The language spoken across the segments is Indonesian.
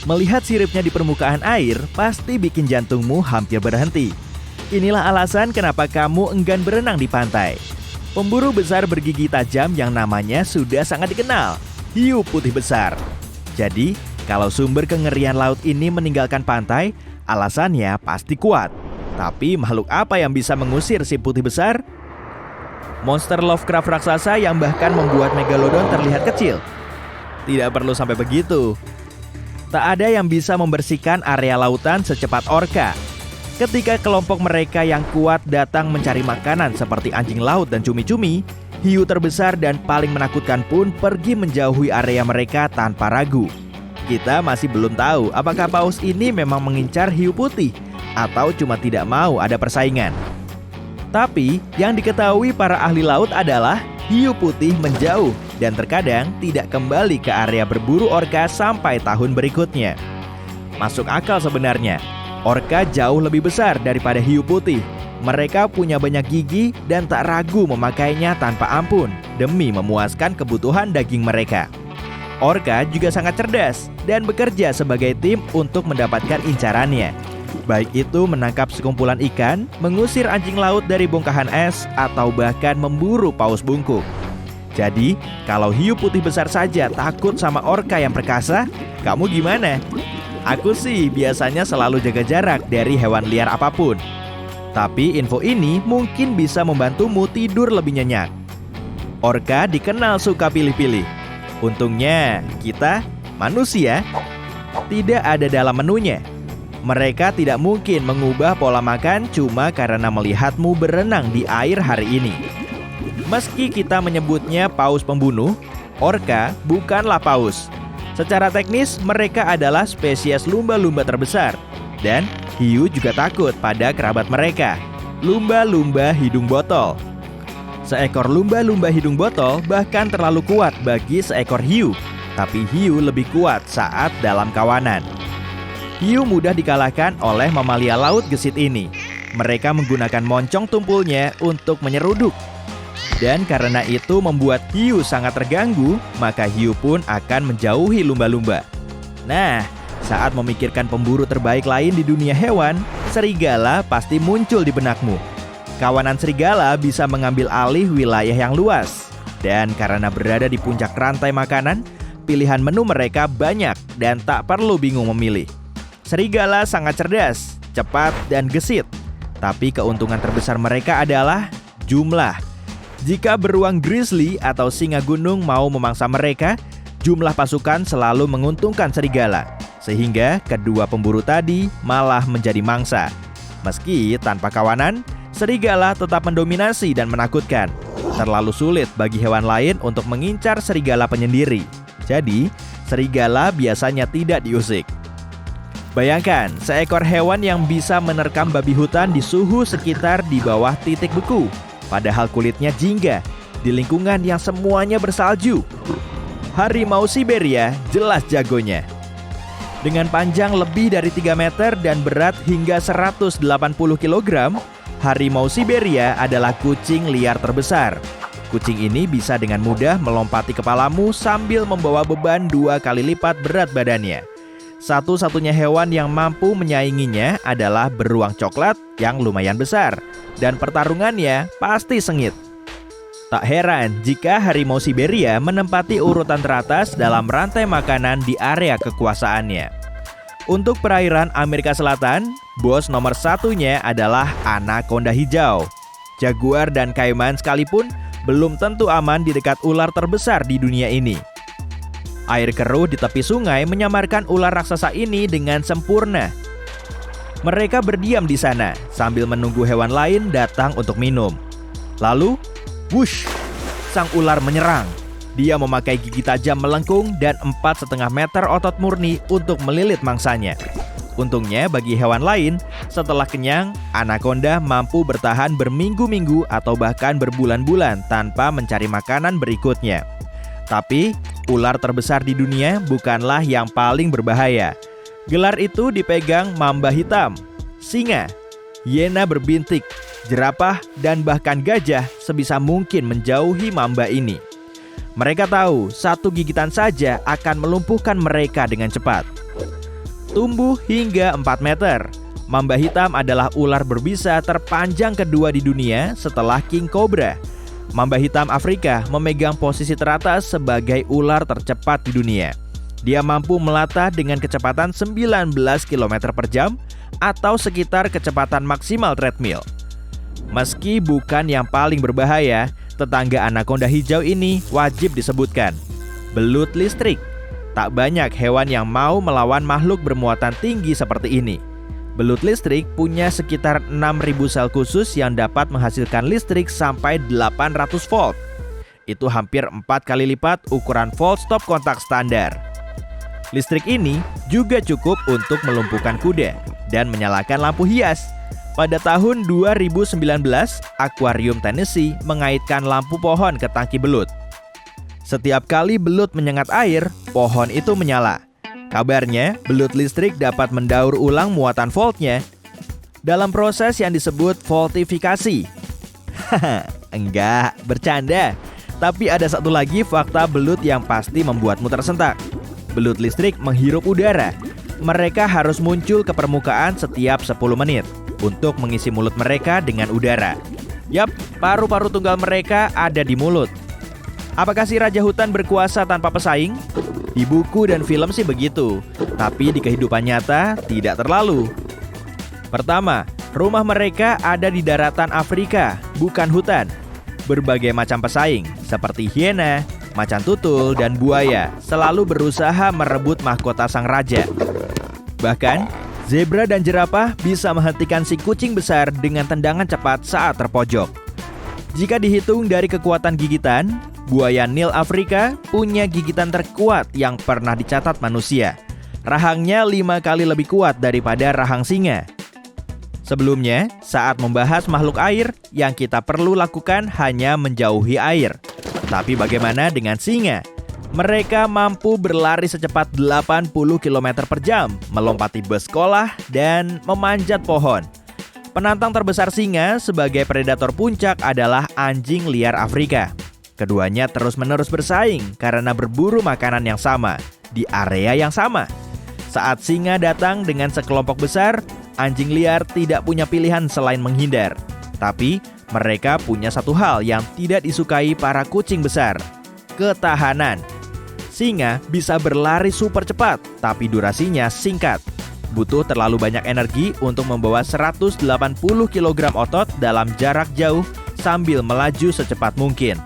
Melihat siripnya di permukaan air pasti bikin jantungmu hampir berhenti. Inilah alasan kenapa kamu enggan berenang di pantai. Pemburu besar bergigi tajam yang namanya sudah sangat dikenal, hiu putih besar. Jadi, kalau sumber kengerian laut ini meninggalkan pantai, alasannya pasti kuat. Tapi makhluk apa yang bisa mengusir si putih besar? Monster Lovecraft raksasa yang bahkan membuat Megalodon terlihat kecil. Tidak perlu sampai begitu. Tak ada yang bisa membersihkan area lautan secepat orka. Ketika kelompok mereka yang kuat datang mencari makanan seperti anjing laut dan cumi-cumi, hiu terbesar dan paling menakutkan pun pergi menjauhi area mereka tanpa ragu. Kita masih belum tahu apakah paus ini memang mengincar hiu putih atau cuma tidak mau ada persaingan. Tapi yang diketahui para ahli laut adalah hiu putih menjauh dan terkadang tidak kembali ke area berburu orka sampai tahun berikutnya. Masuk akal sebenarnya. Orka jauh lebih besar daripada hiu putih. Mereka punya banyak gigi dan tak ragu memakainya tanpa ampun demi memuaskan kebutuhan daging mereka. Orka juga sangat cerdas dan bekerja sebagai tim untuk mendapatkan incarannya. Baik itu menangkap sekumpulan ikan, mengusir anjing laut dari bongkahan es, atau bahkan memburu paus bungkuk. Jadi, kalau hiu putih besar saja takut sama orka yang perkasa, kamu gimana? Aku sih biasanya selalu jaga jarak dari hewan liar apapun. Tapi info ini mungkin bisa membantumu tidur lebih nyenyak. Orka dikenal suka pilih-pilih. Untungnya, kita, manusia, tidak ada dalam menunya. Mereka tidak mungkin mengubah pola makan cuma karena melihatmu berenang di air hari ini. Meski kita menyebutnya paus pembunuh, orka bukanlah paus. Secara teknis, mereka adalah spesies lumba-lumba terbesar. Dan hiu juga takut pada kerabat mereka, lumba-lumba hidung botol. Seekor lumba-lumba hidung botol bahkan terlalu kuat bagi seekor hiu. Tapi hiu lebih kuat saat dalam kawanan. Hiu mudah dikalahkan oleh mamalia laut gesit ini. Mereka menggunakan moncong tumpulnya untuk menyeruduk. Dan karena itu membuat hiu sangat terganggu, maka hiu pun akan menjauhi lumba-lumba. Nah, saat memikirkan pemburu terbaik lain di dunia hewan, serigala pasti muncul di benakmu. Kawanan serigala bisa mengambil alih wilayah yang luas. Dan karena berada di puncak rantai makanan, pilihan menu mereka banyak dan tak perlu bingung memilih. Serigala sangat cerdas, cepat, dan gesit. Tapi keuntungan terbesar mereka adalah jumlah. Jika beruang grizzly atau singa gunung mau memangsa mereka, jumlah pasukan selalu menguntungkan serigala. Sehingga kedua pemburu tadi malah menjadi mangsa. Meski tanpa kawanan, serigala tetap mendominasi dan menakutkan. Terlalu sulit bagi hewan lain untuk mengincar serigala penyendiri. Jadi, serigala biasanya tidak diusik. Bayangkan, seekor hewan yang bisa menerkam babi hutan di suhu sekitar di bawah titik beku, padahal kulitnya jingga, di lingkungan yang semuanya bersalju. Harimau Siberia jelas jagonya. Dengan panjang lebih dari 3 meter dan berat hingga 180 kg, harimau Siberia adalah kucing liar terbesar. Kucing ini bisa dengan mudah melompati kepalamu sambil membawa beban 2 kali lipat berat badannya. Satu-satunya hewan yang mampu menyainginya adalah beruang coklat yang lumayan besar, dan pertarungannya pasti sengit. Tak heran jika harimau Siberia menempati urutan teratas dalam rantai makanan di area kekuasaannya. Untuk perairan Amerika Selatan, bos nomor satunya adalah anaconda hijau. Jaguar dan kaiman sekalipun belum tentu aman di dekat ular terbesar di dunia ini. Air keruh di tepi sungai menyamarkan ular raksasa ini dengan sempurna. Mereka berdiam di sana sambil menunggu hewan lain datang untuk minum. Lalu, wush, sang ular menyerang. Dia memakai gigi tajam melengkung dan 4,5 meter otot murni untuk melilit mangsanya. Untungnya bagi hewan lain, setelah kenyang, anaconda mampu bertahan berminggu-minggu atau bahkan berbulan-bulan tanpa mencari makanan berikutnya. Tapi, ular terbesar di dunia bukanlah yang paling berbahaya. Gelar itu dipegang mamba hitam, singa, hiena berbintik, jerapah, dan bahkan gajah sebisa mungkin menjauhi mamba ini. Mereka tahu satu gigitan saja akan melumpuhkan mereka dengan cepat. tumbuh hingga 4 meter. Mamba hitam adalah ular berbisa terpanjang kedua di dunia setelah King Cobra. Mamba hitam Afrika memegang posisi teratas sebagai ular tercepat di dunia. Dia mampu melata dengan kecepatan 19 km per jam atau sekitar kecepatan maksimal treadmill. Meski bukan yang paling berbahaya, tetangga anaconda hijau ini wajib disebutkan. Belut listrik. Tak banyak hewan yang mau melawan makhluk bermuatan tinggi seperti ini. Belut listrik punya sekitar 6.000 sel khusus yang dapat menghasilkan listrik sampai 800 volt. Itu hampir 4 kali lipat ukuran volt stop kontak standar. Listrik ini juga cukup untuk melumpuhkan kuda dan menyalakan lampu hias. Pada tahun 2019, Akuarium Tennessee mengaitkan lampu pohon ke tangki belut. Setiap kali belut menyengat air, pohon itu menyala. Kabarnya, belut listrik dapat mendaur ulang muatan voltnya dalam proses yang disebut voltifikasi. Haha, enggak, bercanda. Tapi ada satu lagi fakta belut yang pasti membuatmu tersentak. Belut listrik menghirup udara. Mereka harus muncul ke permukaan setiap 10 menit untuk mengisi mulut mereka dengan udara. Yap, paru-paru tunggal mereka ada di mulut. Apakah si raja hutan berkuasa tanpa pesaing? Di buku dan film sih begitu, tapi di kehidupan nyata tidak terlalu. Pertama, rumah mereka ada di daratan Afrika, bukan hutan. Berbagai macam pesaing, seperti hiena, macan tutul, dan buaya, selalu berusaha merebut mahkota sang raja. Bahkan, zebra dan jerapah bisa menghentikan si kucing besar dengan tendangan cepat saat terpojok. Jika dihitung dari kekuatan gigitan, buaya Nil Afrika punya gigitan terkuat yang pernah dicatat manusia. Rahangnya 5 kali lebih kuat daripada rahang singa. Sebelumnya, saat membahas makhluk air, yang kita perlu lakukan hanya menjauhi air. Tapi bagaimana dengan singa? Mereka mampu berlari secepat 80 km per jam, melompati bus sekolah, dan memanjat pohon. Penantang terbesar singa sebagai predator puncak adalah anjing liar Afrika. Keduanya terus-menerus bersaing karena berburu makanan yang sama, di area yang sama. Saat singa datang dengan sekelompok besar, anjing liar tidak punya pilihan selain menghindar. Tapi, mereka punya satu hal yang tidak disukai para kucing besar, ketahanan. Singa bisa berlari super cepat, tapi durasinya singkat. Butuh terlalu banyak energi untuk membawa 180 kg otot dalam jarak jauh sambil melaju secepat mungkin.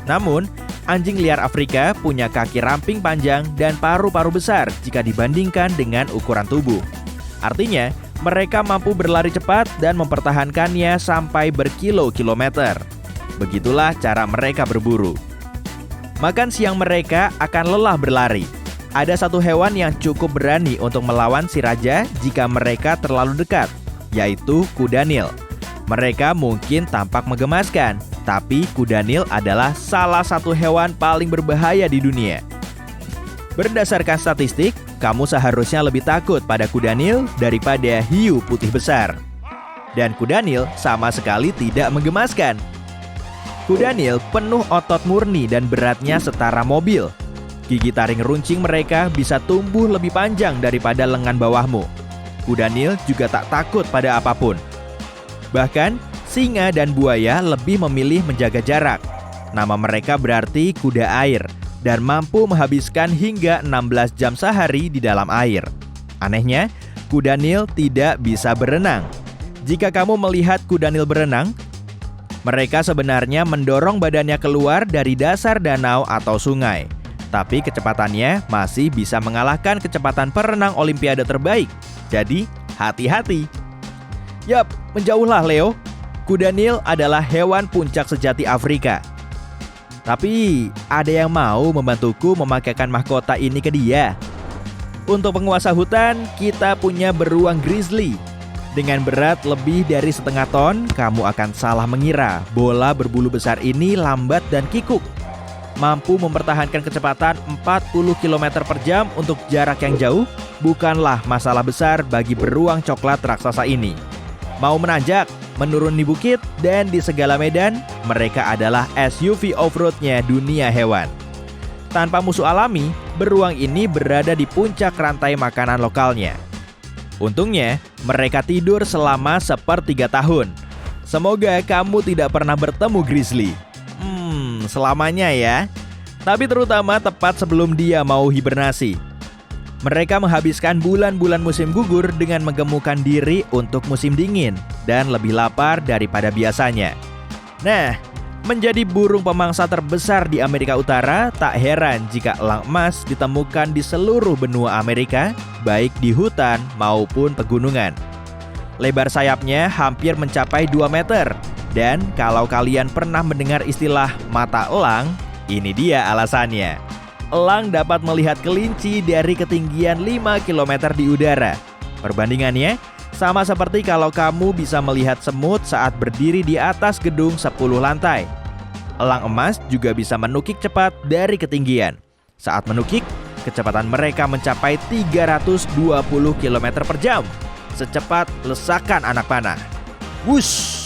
Namun, anjing liar Afrika punya kaki ramping panjang dan paru-paru besar jika dibandingkan dengan ukuran tubuh. Artinya, mereka mampu berlari cepat dan mempertahankannya sampai berkilo-kilometer. Begitulah cara mereka berburu. Makan siang mereka akan lelah berlari. Ada satu hewan yang cukup berani untuk melawan si raja jika mereka terlalu dekat, yaitu kuda Nil. Mereka mungkin tampak menggemaskan, tapi kuda Nil adalah salah satu hewan paling berbahaya di dunia. Berdasarkan statistik, kamu seharusnya lebih takut pada kuda Nil daripada hiu putih besar. Dan kuda Nil sama sekali tidak menggemaskan. Kuda Nil penuh otot murni dan beratnya setara mobil. Gigi taring runcing mereka bisa tumbuh lebih panjang daripada lengan bawahmu. Kuda Nil juga tak takut pada apapun. Bahkan, singa dan buaya lebih memilih menjaga jarak. Nama mereka berarti kuda air dan mampu menghabiskan hingga 16 jam sehari di dalam air. Anehnya, kuda Nil tidak bisa berenang. Jika kamu melihat kuda Nil berenang, mereka sebenarnya mendorong badannya keluar dari dasar danau atau sungai. Tapi kecepatannya masih bisa mengalahkan kecepatan perenang olimpiade terbaik. Jadi, hati-hati. Yap, menjauhlah Leo. Kuda Nil adalah hewan puncak sejati Afrika. Tapi, ada yang mau membantuku memakaikan mahkota ini ke dia. Untuk penguasa hutan, kita punya beruang grizzly. Dengan berat lebih dari setengah ton, kamu akan salah mengira bola berbulu besar ini lambat dan kikuk. Mampu mempertahankan kecepatan 40 km per jam untuk jarak yang jauh bukanlah masalah besar bagi beruang coklat raksasa ini. Mau menanjak, menurun di bukit, dan di segala medan, mereka adalah SUV off-roadnya dunia hewan. Tanpa musuh alami, beruang ini berada di puncak rantai makanan lokalnya. Untungnya, mereka tidur selama 1/3 tahun. Semoga kamu tidak pernah bertemu grizzly. Selamanya ya. Tapi terutama tepat sebelum dia mau hibernasi. Mereka menghabiskan bulan-bulan musim gugur dengan menggemukkan diri untuk musim dingin dan lebih lapar daripada biasanya. Nah, menjadi burung pemangsa terbesar di Amerika Utara, tak heran jika elang emas ditemukan di seluruh benua Amerika, baik di hutan maupun pegunungan. Lebar sayapnya hampir mencapai 2 meter. Dan kalau kalian pernah mendengar istilah mata elang, ini dia alasannya. Elang dapat melihat kelinci dari ketinggian 5 km di udara. Perbandingannya, sama seperti kalau kamu bisa melihat semut saat berdiri di atas gedung 10 lantai. Elang emas juga bisa menukik cepat dari ketinggian. Saat menukik, kecepatan mereka mencapai 320 km per jam. Secepat lesakan anak panah. Wush!